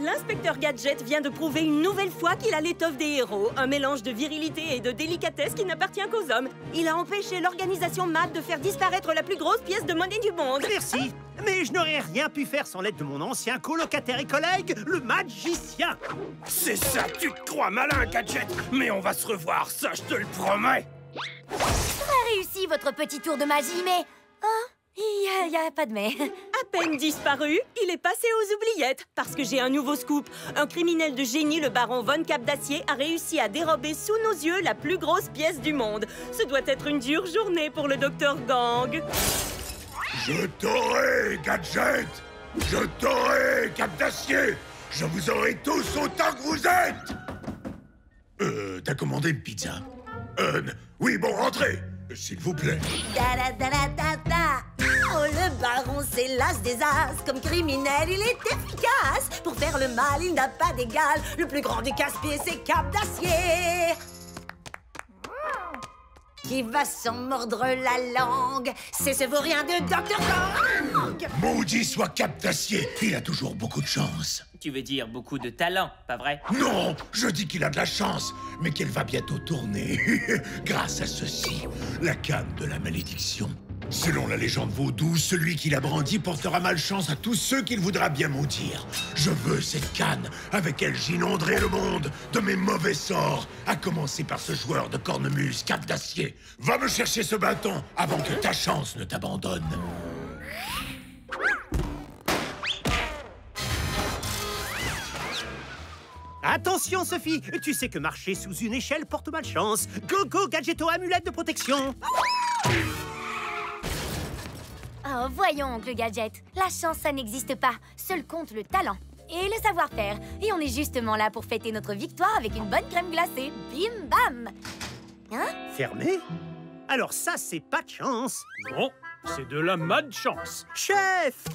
L'inspecteur Gadget vient de prouver une nouvelle fois qu'il a l'étoffe des héros, un mélange de virilité et de délicatesse qui n'appartient qu'aux hommes. Il a empêché l'organisation MAD de faire disparaître la plus grosse pièce de monnaie du monde. Merci, mais je n'aurais rien pu faire sans l'aide de mon ancien colocataire et collègue, le magicien. C'est ça, tu te crois malin, Gadget, mais on va se revoir, ça je te le promets. Très réussi votre petit tour de magie, mais... Oh, il y a pas de mais. À peine disparu, il est passé aux oubliettes. Parce que j'ai un nouveau scoop. Un criminel de génie, le baron Von Cap d'Acier, a réussi à dérober sous nos yeux la plus grosse pièce du monde. Ce doit être une dure journée pour le docteur Gang. Je t'aurai, Gadget. Je t'aurai, Cap d'Acier. Je vous aurai tous autant que vous êtes. T'as commandé une pizza? Oui, bon, rentrez, s'il vous plaît. Oh, le baron, c'est l'as des as. Comme criminel, il est efficace. Pour faire le mal, il n'a pas d'égal. Le plus grand des casse-pieds, c'est Cap d'Acier. Qui va s'en mordre la langue? C'est ce vaurien de Dr. Gang. Maudit soit Cap d'Acier, il a toujours beaucoup de chance. Tu veux dire beaucoup de talent, pas vrai? Non, je dis qu'il a de la chance, mais qu'elle va bientôt tourner. Grâce à ceci, la canne de la malédiction. Selon la légende vaudou, celui qui la brandit portera malchance à tous ceux qu'il voudra bien maudire. Je veux cette canne, avec elle j'inonderai le monde de mes mauvais sorts, à commencer par ce joueur de cornemuse, Cap d'Acier. Va me chercher ce bâton avant que ta chance ne t'abandonne. Attention, Sophie, tu sais que marcher sous une échelle porte malchance. Go, go, Gadgeto, amulette de protection. Oh, voyons, oncle Gadget. La chance, ça n'existe pas. Seul compte le talent et le savoir-faire. Et on est justement là pour fêter notre victoire avec une bonne crème glacée. Bim bam. Hein? Fermé? Alors ça, c'est pas de chance. Bon, c'est de la malchance. Chef!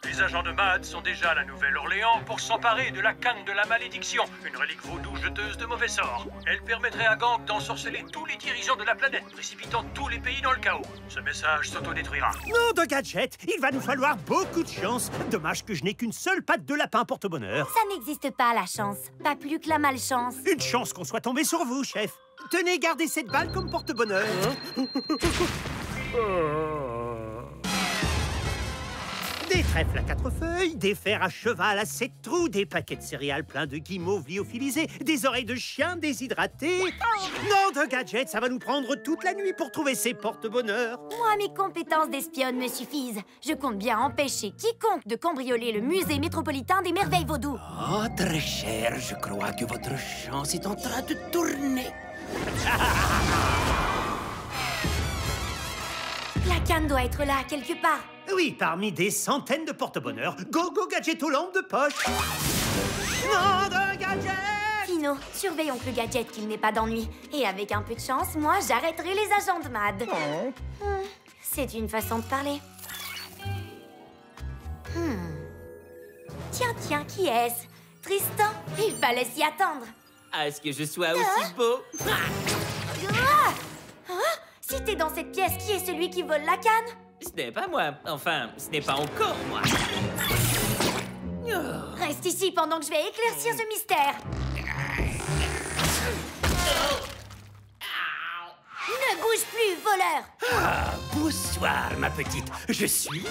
Les agents de MAD sont déjà à la Nouvelle-Orléans pour s'emparer de la canne de la malédiction, une relique vaudou jeteuse de mauvais sorts. Elle permettrait à Gang d'ensorceler tous les dirigeants de la planète, précipitant tous les pays dans le chaos. Ce message s'autodétruira. Non, de Gadget, il va nous falloir beaucoup de chance. Dommage que je n'ai qu'une seule patte de lapin porte-bonheur. Ça n'existe pas, la chance. Pas plus que la malchance. Une chance qu'on soit tombé sur vous, chef. Tenez, gardez cette balle comme porte-bonheur. Des trèfles à 4 feuilles, des fers à cheval à 7 trous, des paquets de céréales pleins de guimauves lyophilisés, des oreilles de chien déshydratés. Non, de Gadget, ça va nous prendre toute la nuit pour trouver ces porte-bonheurs. Moi, mes compétences d'espionne me suffisent. Je compte bien empêcher quiconque de cambrioler le musée métropolitain des merveilles vaudou. Oh, très cher, je crois que votre chance est en train de tourner. La canne doit être là, quelque part. Oui, parmi des centaines de porte-bonheurs. Go, go, Gadget aux lampes de poche. Non, de Gadget! Fino, surveille oncle Gadget qu'il n'ait pas d'ennui. Et avec un peu de chance, moi, j'arrêterai les agents de MAD. C'est une façon de parler. Tiens, qui est-ce? Tristan? Il fallait s'y attendre. Est-ce que je sois aussi beau? Ah! Hein? Si t'es dans cette pièce, qui est celui qui vole la canne? Ce n'est pas moi. Enfin, ce n'est pas encore moi. Reste ici pendant que je vais éclaircir ce mystère. Ne bouge plus, voleur! Ah, bonsoir, ma petite. Je suis...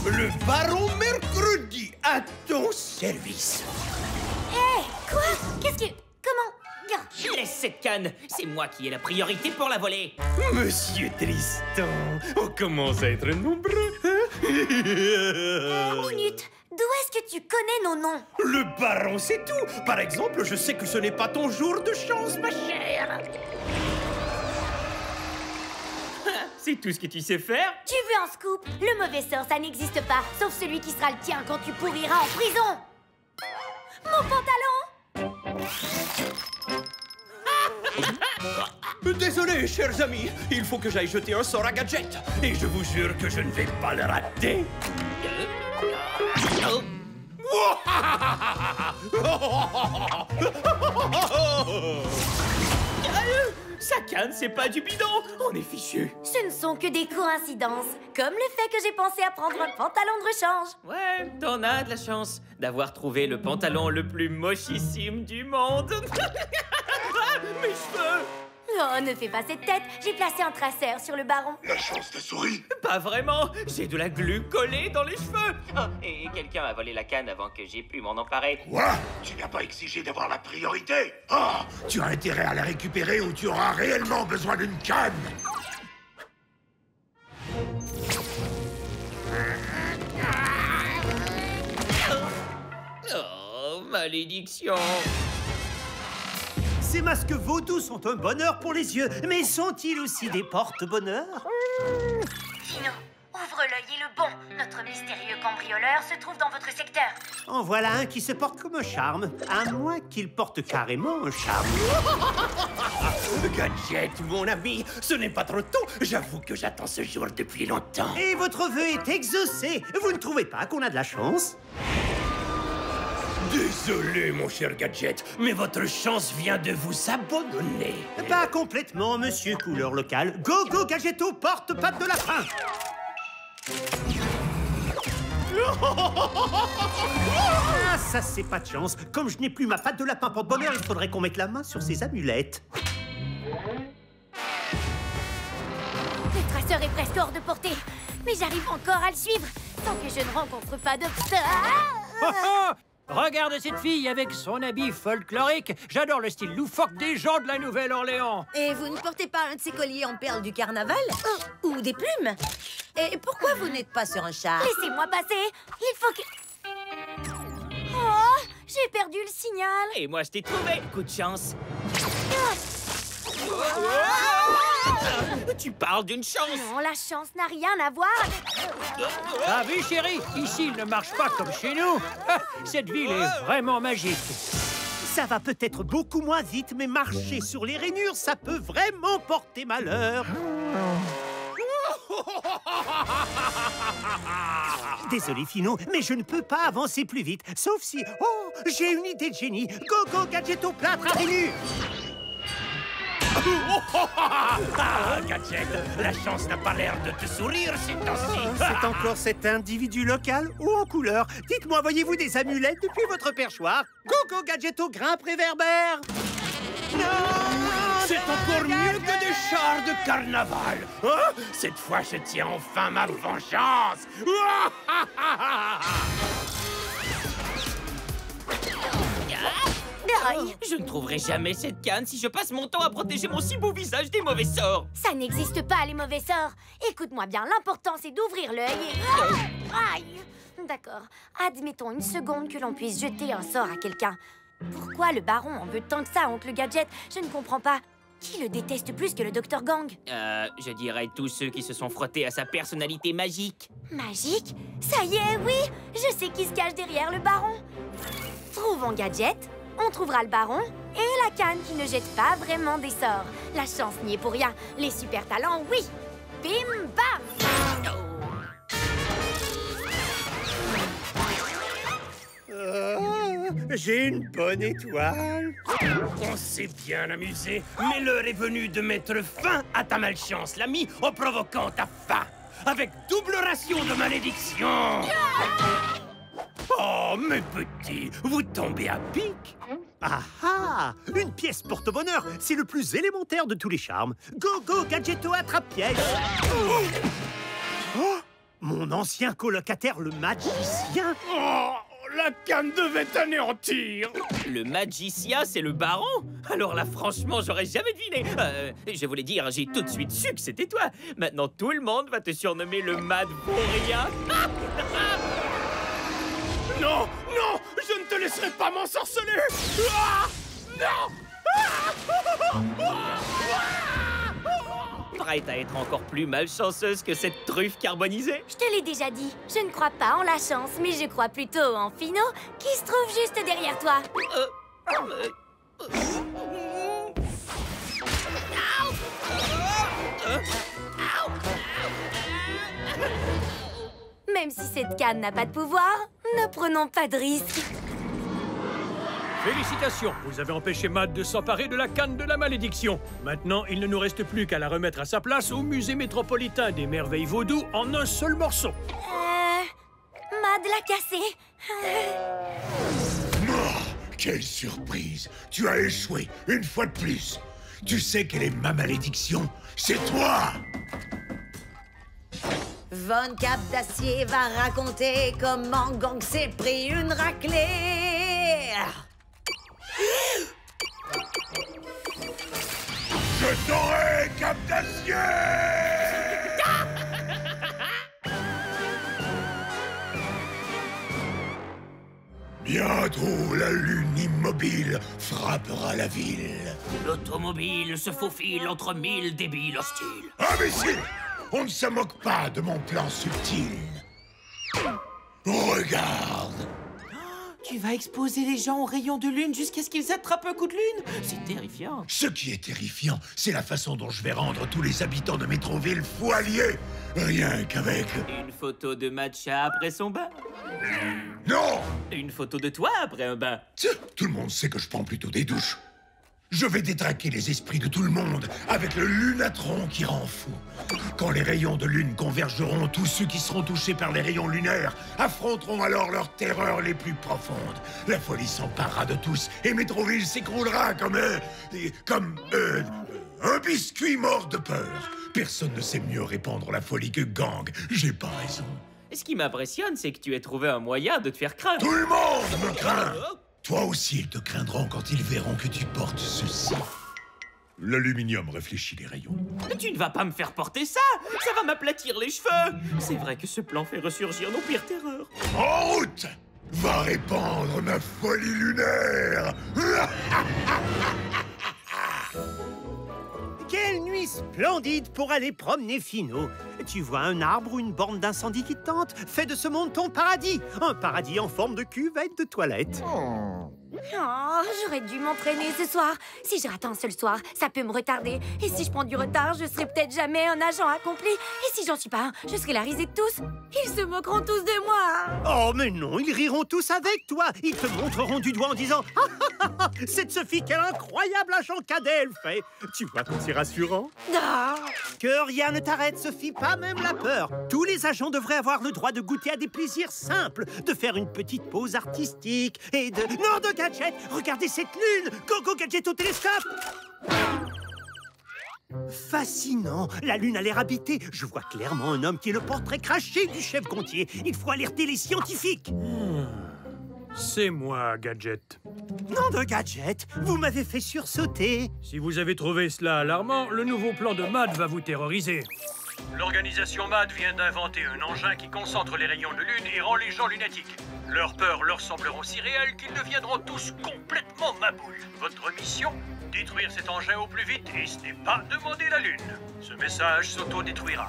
le baron Mercredi, à ton service. Hé, quoi? Qu'est-ce que... Comment... Laisse cette canne. C'est moi qui ai la priorité pour la voler. Monsieur Tristan, on commence à être nombreux. Minute, d'où est-ce que tu connais nos noms? Le baron, c'est tout. Par exemple, je sais que ce n'est pas ton jour de chance, ma chère. C'est tout ce que tu sais faire? Tu veux un scoop? Le mauvais sort, ça n'existe pas, sauf celui qui sera le tien quand tu pourriras en prison. Mon pantalon! Désolé, chers amis, il faut que j'aille jeter un sort à Gadget. Et je vous jure que je ne vais pas le rater. Sa canne, c'est pas du bidon. On est fichu. Ce ne sont que des coïncidences, comme le fait que j'ai pensé à prendre un pantalon de rechange. Ouais, t'en as de la chance d'avoir trouvé le pantalon le plus mochissime du monde. Ah, mes cheveux! Oh, ne fais pas cette tête, j'ai placé un traceur sur le baron. La chance t'a souri. Pas vraiment. J'ai de la glu collée dans les cheveux. Oh, et quelqu'un a volé la canne avant que j'ai pu m'en emparer. Quoi? Tu n'as pas exigé d'avoir la priorité. Ah, tu as intérêt à la récupérer ou tu auras réellement besoin d'une canne. Oh, malédiction. Ces masques vaudous sont un bonheur pour les yeux, mais sont-ils aussi des porte-bonheur? Fino, ouvre l'œil et le bon. Notre mystérieux cambrioleur se trouve dans votre secteur. En voilà un qui se porte comme un charme, à moins qu'il porte carrément un charme. Gadget, mon ami, ce n'est pas trop tôt. J'avoue que j'attends ce jour depuis longtemps. Et votre vœu est exaucé. Vous ne trouvez pas qu'on a de la chance? Désolé, mon cher Gadget, mais votre chance vient de vous abandonner. Pas complètement, monsieur couleur locale. Go, go, Gadgetto, porte patte de lapin. Ah, ça, c'est pas de chance. Comme je n'ai plus ma patte de lapin porte-bonheur, il faudrait qu'on mette la main sur ses amulettes. Le traceur est presque hors de portée, mais j'arrive encore à le suivre, sans que je ne rencontre pas de... Ah Regarde cette fille avec son habit folklorique. J'adore le style loufoque des gens de la Nouvelle-Orléans. Et vous ne portez pas un de ces colliers en perles du carnaval? Ou des plumes? Et pourquoi vous n'êtes pas sur un char? Laissez-moi passer. Il faut que... Oh, j'ai perdu le signal. Et moi, je t'ai trouvé. Coup de chance. Tu parles d'une chance. Non, la chance n'a rien à voir avec... Ah oui, chérie, ici, il ne marche pas comme chez nous. Ah, cette ville est vraiment magique. Ça va peut-être beaucoup moins vite, mais marcher sur les rainures, ça peut vraiment porter malheur. Désolé, Fino, mais je ne peux pas avancer plus vite. Sauf si... Oh, j'ai une idée de génie. Go, go, Gadgetto, plâtre à rainures. Ah, Gadget, la chance n'a pas l'air de te sourire ces temps-ci. C'est encore cet individu local ou en couleur? Dites-moi, voyez-vous des amulettes depuis votre perchoir? Go, go, Gadgetto, grimpe réverbère. Non! C'est encore mieux que des chars de carnaval. Oh, cette fois, je tiens enfin ma vengeance. Je ne trouverai jamais cette canne si je passe mon temps à protéger mon si beau visage des mauvais sorts. Ça n'existe pas, les mauvais sorts. Écoute-moi bien, l'important, c'est d'ouvrir l'œil et... Aïe! D'accord. Admettons une seconde que l'on puisse jeter un sort à quelqu'un. Pourquoi le baron en veut tant que ça, oncle Gadget? Je ne comprends pas. Qui le déteste plus que le Dr Gang? Je dirais tous ceux qui se sont frottés à sa personnalité magique. Magique? Ça y est, oui! Je sais qui se cache derrière le baron. Trouvons Gadget, on trouvera le baron et la canne qui ne jette pas vraiment des sorts. La chance n'y est pour rien. Les super talents, oui! Bim bam! J'ai une bonne étoile. On s'est bien amusé, mais l'heure est venue de mettre fin à ta malchance, l'ami, en provoquant ta faim, avec double ration de malédiction. Oh, mes petits, vous tombez à pic. Ah ah! Une pièce porte-bonheur, c'est le plus élémentaire de tous les charmes. Go, go, Gadgetto, attrape-piège. Oh! Mon ancien colocataire, le magicien. Oh, la canne devait t'anéantir. Le magicien, c'est le baron? Alors là, franchement, j'aurais jamais deviné. Je voulais dire, j'ai tout de suite su que c'était toi. Maintenant, tout le monde va te surnommer le Mad pour rien. Non, non, je ne te laisserai pas m'ensorceler. Ah, non. Prête à être encore plus malchanceuse que cette truffe carbonisée? Je te l'ai déjà dit, je ne crois pas en la chance, mais je crois plutôt en Fino, qui se trouve juste derrière toi. Même si cette canne n'a pas de pouvoir, ne prenons pas de risques. Félicitations, vous avez empêché Mad de s'emparer de la canne de la malédiction. Maintenant, il ne nous reste plus qu'à la remettre à sa place au musée métropolitain des merveilles vaudou en un seul morceau. Mad l'a cassé. Oh, quelle surprise! Tu as échoué, une fois de plus. Tu sais quelle est ma malédiction? C'est toi! Von Cap d'Acier va raconter comment Gang s'est pris une raclée. Je t'aurai, Cap d'Acier! Bientôt, la lune immobile frappera la ville. L'automobile se faufile entre 1000 débiles hostiles. Imbécile! On ne se moque pas de mon plan subtil. Regarde! Tu vas exposer les gens aux rayons de lune jusqu'à ce qu'ils attrapent un coup de lune? C'est terrifiant. Ce qui est terrifiant, c'est la façon dont je vais rendre tous les habitants de Métroville fous alliés. Rien qu'avec... Une photo de Matcha après son bain? Non! Une photo de toi après un bain? Tiens, tout le monde sait que je prends plutôt des douches. Je vais détraquer les esprits de tout le monde avec le lunatron qui rend fou. Quand les rayons de lune convergeront, tous ceux qui seront touchés par les rayons lunaires affronteront alors leurs terreurs les plus profondes. La folie s'emparera de tous et Métroville s'écroulera comme un biscuit mort de peur. Personne ne sait mieux répandre la folie que Gang. J'ai pas raison. Ce qui m'impressionne, c'est que tu aies trouvé un moyen de te faire craindre. Tout le monde me craint. Toi aussi, ils te craindront quand ils verront que tu portes ceci. L'aluminium réfléchit les rayons. Mais tu ne vas pas me faire porter ça! Ça va m'aplatir les cheveux! C'est vrai que ce plan fait ressurgir nos pires terreurs. En route! Va répandre ma folie lunaire! Quelle nuit splendide pour aller promener Finot. Tu vois un arbre ou une borne d'incendie qui te tente? Fais de ce monde ton paradis. Un paradis en forme de cuvette de toilette. Oh, j'aurais dû m'entraîner ce soir. Si je rate un seul soir, ça peut me retarder. Et si je prends du retard, je serai peut-être jamais un agent accompli. Et si j'en suis pas un, je serai la risée de tous. Ils se moqueront tous de moi. Oh, mais non, ils riront tous avec toi. Ils te montreront du doigt en disant « Cette Sophie, quel incroyable agent cadet elle fait !» Tu vois comme c'est rassurant. Ah. Que rien ne t'arrête, Sophie, pas même la peur. Tous les agents devraient avoir le droit de goûter à des plaisirs simples, de faire une petite pause artistique et de... Non, de Gadget, regardez cette lune! Go, Gadget au télescope! Fascinant! La lune a l'air habitée. Je vois clairement un homme qui est le portrait craché du chef Gontier. Il faut alerter les scientifiques. C'est moi, Gadget. Non de Gadget, vous m'avez fait sursauter. Si vous avez trouvé cela alarmant, le nouveau plan de Mad va vous terroriser. L'organisation MAD vient d'inventer un engin qui concentre les rayons de lune et rend les gens lunatiques. Leurs peurs leur sembleront si réelles qu'ils deviendront tous complètement maboules. Votre mission? Détruire cet engin au plus vite et ce n'est pas demander la lune. Ce message s'auto-détruira.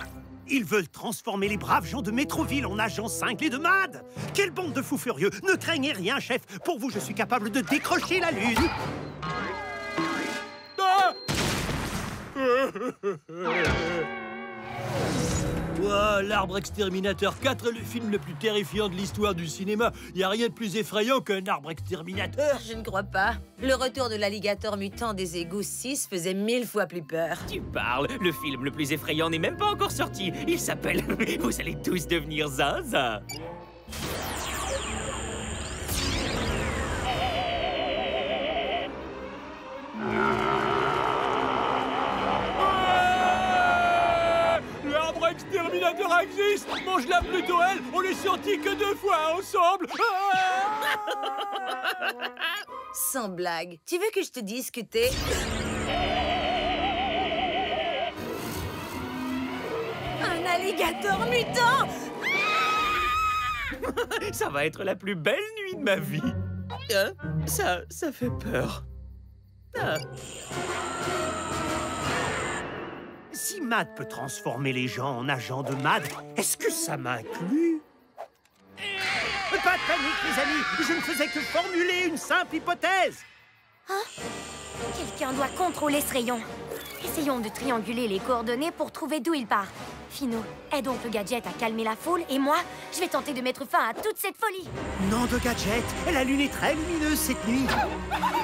Ils veulent transformer les braves gens de Métroville en agents cinglés de MAD. Quelle bande de fous furieux! Ne craignez rien, chef. Pour vous, je suis capable de décrocher la lune. Ah! Ouah, L'Arbre Exterminateur 4 est le film le plus terrifiant de l'histoire du cinéma. Y a rien de plus effrayant qu'un arbre exterminateur. Je ne crois pas. Le retour de l'alligator mutant des égouts 6 faisait 1000 fois plus peur. Tu parles, le film le plus effrayant n'est même pas encore sorti. Il s'appelle « Vous allez tous devenir zinzin ». L'exterminateur existe! Mange-la plutôt, elle! On est sortis que 2 fois ensemble! Sans blague. Tu veux que je te dise que t'es... Un alligator mutant! Ça va être la plus belle nuit de ma vie. Hein? Ça fait peur. Ah. Si MAD peut transformer les gens en agents de MAD, est-ce que ça m'inclut? Pas de panique, les amis. Je ne faisais que formuler une simple hypothèse. Hein? Quelqu'un doit contrôler ce rayon. Essayons de trianguler les coordonnées pour trouver d'où il part. Fino, aide oncle Gadget à calmer la foule et moi, je vais tenter de mettre fin à toute cette folie. Nom de Gadget, la lune est très lumineuse cette nuit.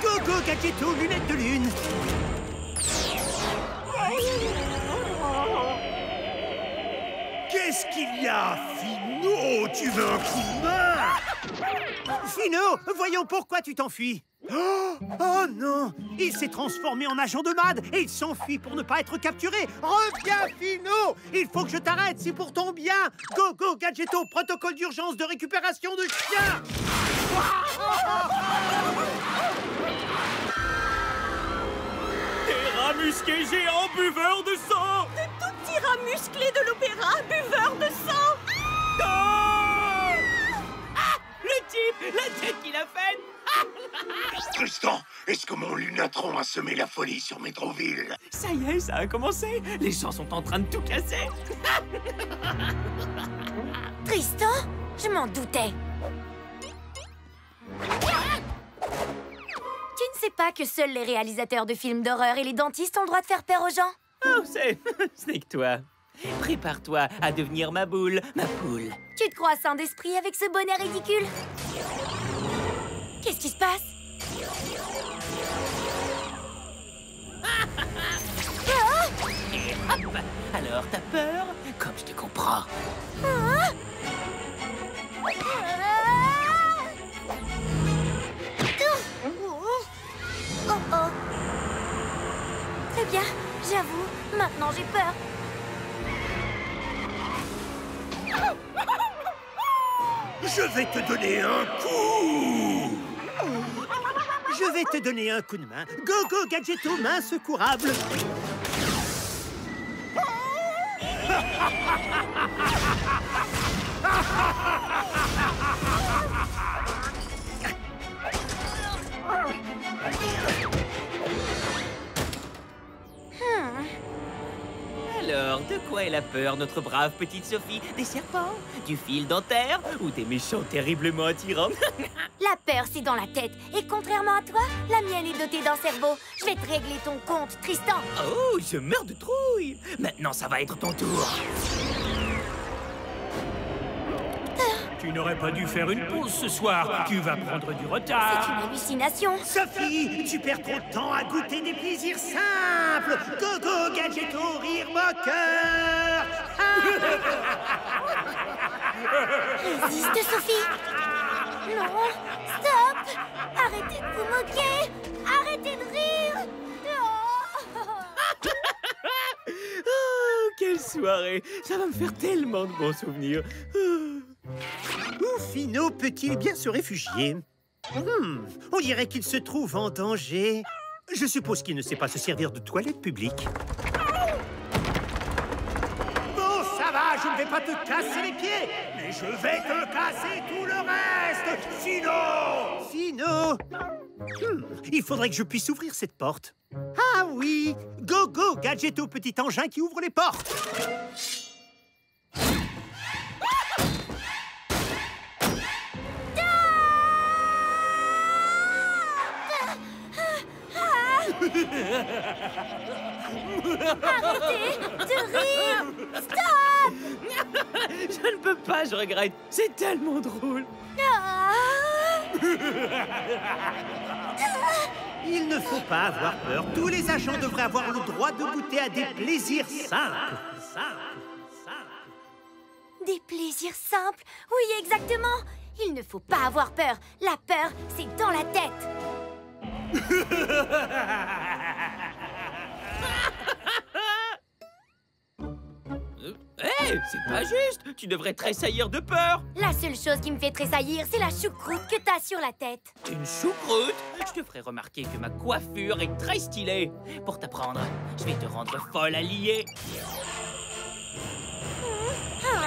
Go, go, Gadgeto, lunettes de lune. Qu'est-ce qu'il y a, Fino? Tu veux un coup de main? Fino, voyons pourquoi tu t'enfuis. Oh non! Il s'est transformé en agent de MAD et il s'enfuit pour ne pas être capturé. Reviens, Fino! Il faut que je t'arrête, c'est pour ton bien. Go, go, Gadgeto, protocole d'urgence de récupération de chien. Des rats musqués géants buveurs de sang! De tout petits rats musclés de l'opéra, buveurs de sang. Ah, le type, la tête qu'il a faite! Tristan, est-ce que mon lunatron a semé la folie sur Métroville? Ça y est, ça a commencé. Les gens sont en train de tout casser. Tristan? Je m'en doutais. Tu ne sais pas que seuls les réalisateurs de films d'horreur et les dentistes ont le droit de faire peur aux gens? Oh, ce n'est que toi. Prépare-toi à devenir ma boule, ma poule. Tu te crois sain d'esprit avec ce bonnet ridicule? Qu'est-ce qui se passe? Et hop! Alors, t'as peur? Comme je te comprends. Oh oh. Très bien, j'avoue, maintenant j'ai peur. Je vais te donner un coup! Je vais te donner un coup de main. Go, go, Gadgeto, main secourable. Alors, de quoi elle a peur, notre brave petite Sophie? Des serpents? Du fil dentaire? Ou des méchants terriblement attirants? La peur, c'est dans la tête. Et contrairement à toi, la mienne est dotée d'un cerveau. Je vais te régler ton compte, Tristan. Oh, je meurs de trouille! Maintenant, ça va être ton tour. Tu n'aurais pas dû faire une pause ce soir. Tu vas prendre du C'est retard. une hallucination. Sophie, tu perds trop de temps à goûter des plaisirs simples. Go, go, Gadgeto, rire moqueur. Résiste, Sophie. Non, stop. Arrêtez de vous moquer. Arrêtez de rire. Oh, quelle soirée! Ça va me faire tellement de bons souvenirs. Où Fino peut-il bien se réfugier? On dirait qu'il se trouve en danger. Je suppose qu'il ne sait pas se servir de toilette publique. Bon, ça va, je ne vais pas te casser les pieds, mais je vais te casser tout le reste, Fino! Fino! Il faudrait que je puisse ouvrir cette porte. Ah oui! Go, go, Gadgeto, petit engin qui ouvre les portes! Arrêtez de rire. Stop. Je ne peux pas, je regrette. C'est tellement drôle. Il ne faut pas avoir peur. Tous les agents devraient avoir le droit de goûter à des plaisirs simples. Des plaisirs simples? Oui, exactement. Il ne faut pas avoir peur. La peur, c'est dans la tête. Hé, c'est pas juste. Tu devrais tressaillir de peur. La seule chose qui me fait tressaillir, c'est la choucroute que t'as sur la tête. Une choucroute? Je te ferai remarquer que ma coiffure est très stylée. Pour t'apprendre, je vais te rendre folle à lier. Uh-oh.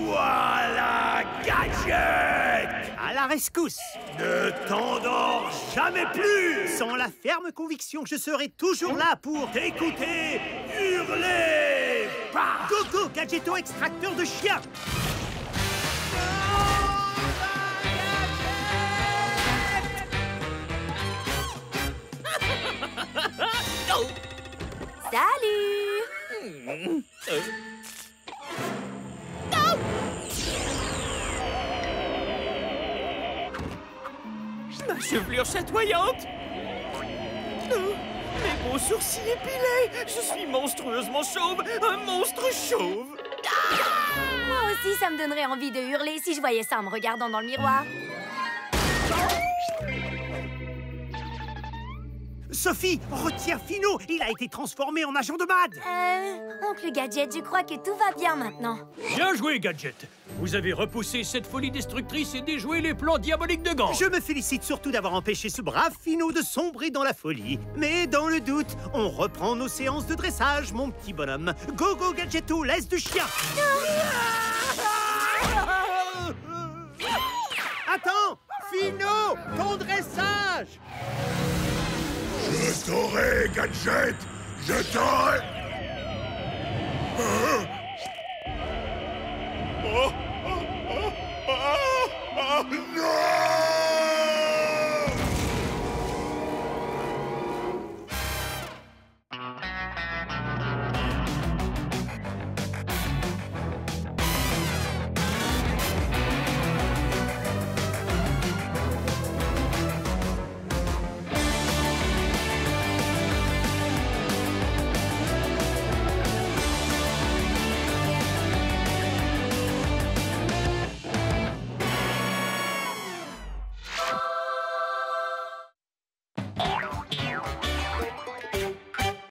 Voilà, Gadget! À la rescousse! Ne t'endors jamais plus! Sans la ferme conviction que je serai toujours là pour T'écouter, hurler! Bah! Go, go, Gadgeto, extracteur de chien! Salut! Ma chevelure chatoyante. Mes beaux sourcils épilés. Je suis monstrueusement chauve. Un monstre chauve. Moi aussi, ça me donnerait envie de hurler si je voyais ça en me regardant dans le miroir. Sophie, retire Finot. Il a été transformé en agent de MAD. Oncle Gadget, je crois que tout va bien maintenant. Bien joué, Gadget. Vous avez repoussé cette folie destructrice et déjoué les plans diaboliques de Gang. Je me félicite surtout d'avoir empêché ce brave Finot de sombrer dans la folie. Mais dans le doute, on reprend nos séances de dressage, mon petit bonhomme. Go, go, Gadgeto, laisse du chien. Attends, Finot, ton dressage. Je t'aurai, Gadget! Je t'aurai!